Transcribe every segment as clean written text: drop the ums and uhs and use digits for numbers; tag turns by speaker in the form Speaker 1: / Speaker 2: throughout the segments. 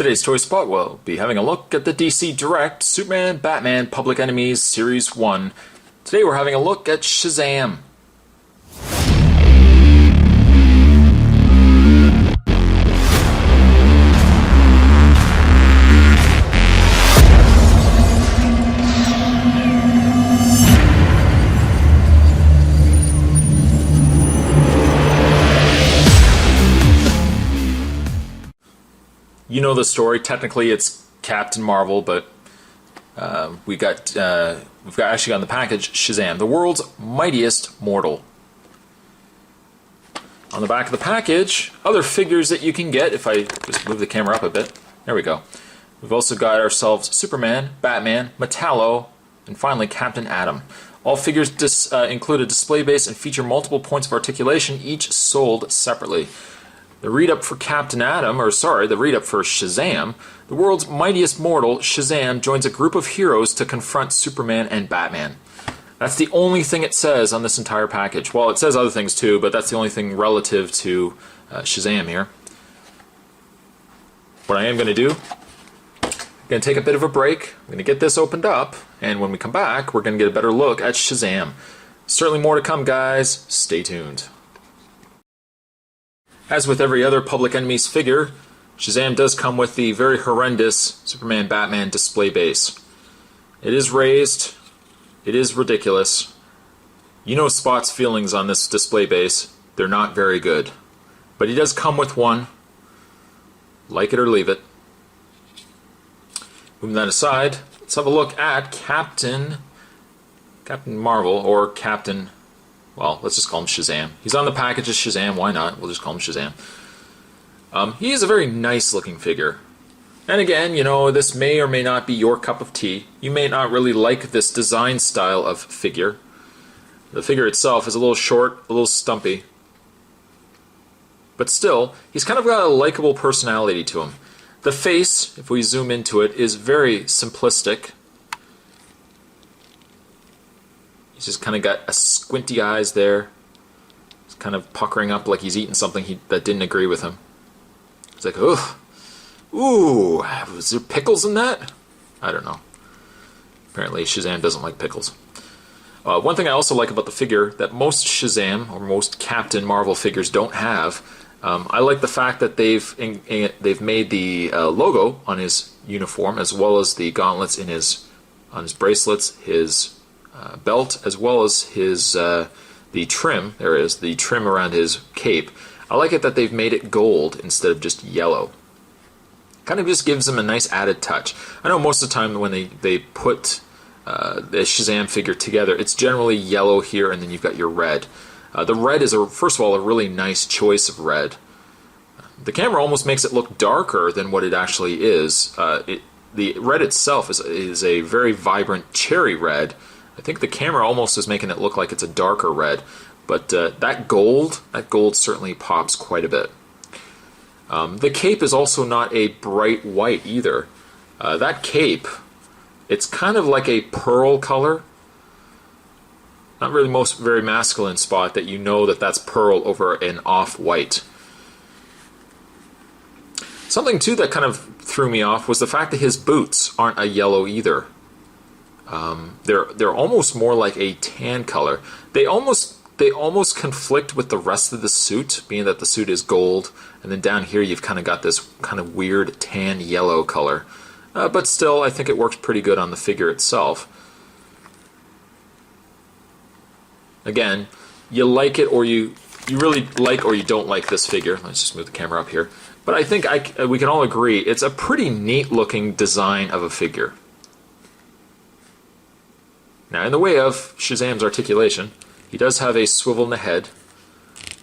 Speaker 1: Today's Toy Spot will be having a look at the DC Direct Superman Batman Public Enemies Series 1. Today we're having a look at Shazam. You know the story. Technically, it's Captain Marvel, but we've actually on the package Shazam, the world's mightiest mortal. On the back of the package, other figures that you can get. If I just move the camera up a bit, there we go. We've also got ourselves Superman, Batman, Metallo, and finally Captain Atom. All figures include a display base and feature multiple points of articulation, each sold separately. The read-up for Captain Atom, the read-up for Shazam, the world's mightiest mortal, Shazam, joins a group of heroes to confront Superman and Batman. That's the only thing it says on this entire package. Well, it says other things too, but that's the only thing relative to Shazam here. What I am going to do, I'm going to take a bit of a break, I'm going to get this opened up, and when we come back, we're going to get a better look at Shazam. Certainly more to come, guys. Stay tuned. As with every other Public Enemies figure, Shazam does come with the very horrendous Superman-Batman display base. It is raised, it is ridiculous. You know Spot's feelings on this display base, they're not very good. But he does come with one, like it or leave it. Moving that aside, let's have a look at Captain Marvel, or Captain... Well, let's just call him Shazam. He's on the package as Shazam, why not? We'll just call him Shazam. He is a very nice looking figure. And again, you know, this may or may not be your cup of tea. You may not really like this design style of figure. The figure itself is a little short, a little stumpy. But still, he's kind of got a likable personality to him. The face, if we zoom into it, is very simplistic. He's just kind of got a squinty eyes there. He's kind of puckering up like he's eating something that didn't agree with him. He's like, ugh. Ooh, was there pickles in that? I don't know. Apparently Shazam doesn't like pickles. One thing I also like about the figure that most Shazam or most Captain Marvel figures don't have, I like the fact that they've made the logo on his uniform as well as the gauntlets on his bracelets, his belt, as well as his the trim. There is the trim around his cape. I like it that they've made it gold instead of just yellow. Kind of just gives them a nice added touch. I know most of the time when they put the Shazam figure together, it's generally yellow here, and then you've got your red. The red is first of all a really nice choice of red. The camera almost makes it look darker than what it actually is. The red itself is a very vibrant cherry red. I think the camera almost is making it look like it's a darker red, but that gold certainly pops quite a bit. The cape is also not a bright white either. That cape, it's kind of like a pearl color. Not really very masculine Spot that you know that's pearl over an off-white. Something too that kind of threw me off was the fact that his boots aren't a yellow either. They're almost more like a tan color. They almost conflict with the rest of the suit, being that the suit is gold, and then down here you've kind of got this kind of weird tan yellow color. But still, I think it works pretty good on the figure itself. Again, you like it or you really like or you don't like this figure. Let's just move the camera up here. But I think we can all agree it's a pretty neat looking design of a figure. Now, in the way of Shazam's articulation, he does have a swivel in the head.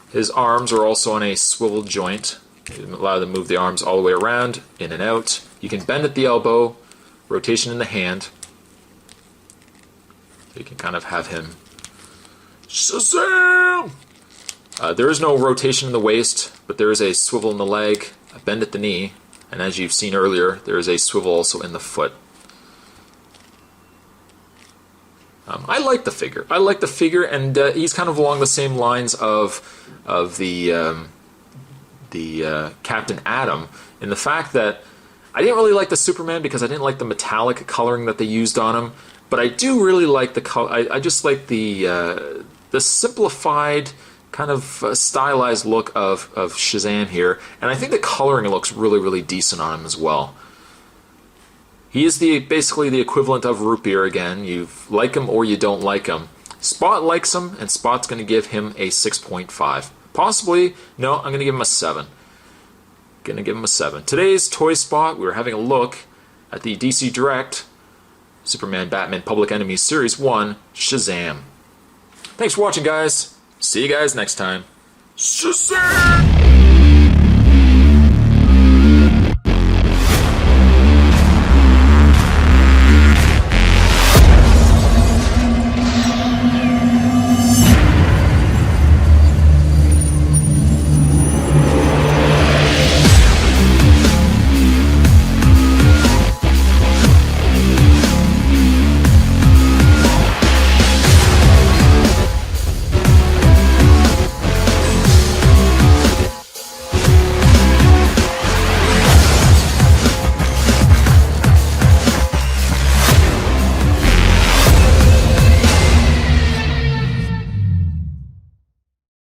Speaker 1: His arms are also on a swivel joint. You allow them to move the arms all the way around, in and out. You can bend at the elbow, rotation in the hand. You can kind of have him Shazam! There is no rotation in the waist, but there is a swivel in the leg, a bend at the knee, and as you've seen earlier, there is a swivel also in the foot. I like the figure. And he's kind of along the same lines of the Captain Atom, in the fact that I didn't really like the Superman because I didn't like the metallic coloring that they used on him, but I do really like the color. I just like the simplified kind of stylized look of Shazam here, and I think the coloring looks really, really decent on him as well. He is basically the equivalent of Root Beer again. You like him or you don't like him. Spot likes him, and Spot's going to give him a 6.5. Possibly, no, I'm going to give him a 7. Going to give him a 7. Today's Toy Spot, we were having a look at the DC Direct Superman Batman Public Enemies Series 1 Shazam. Thanks for watching, guys. See you guys next time. Shazam!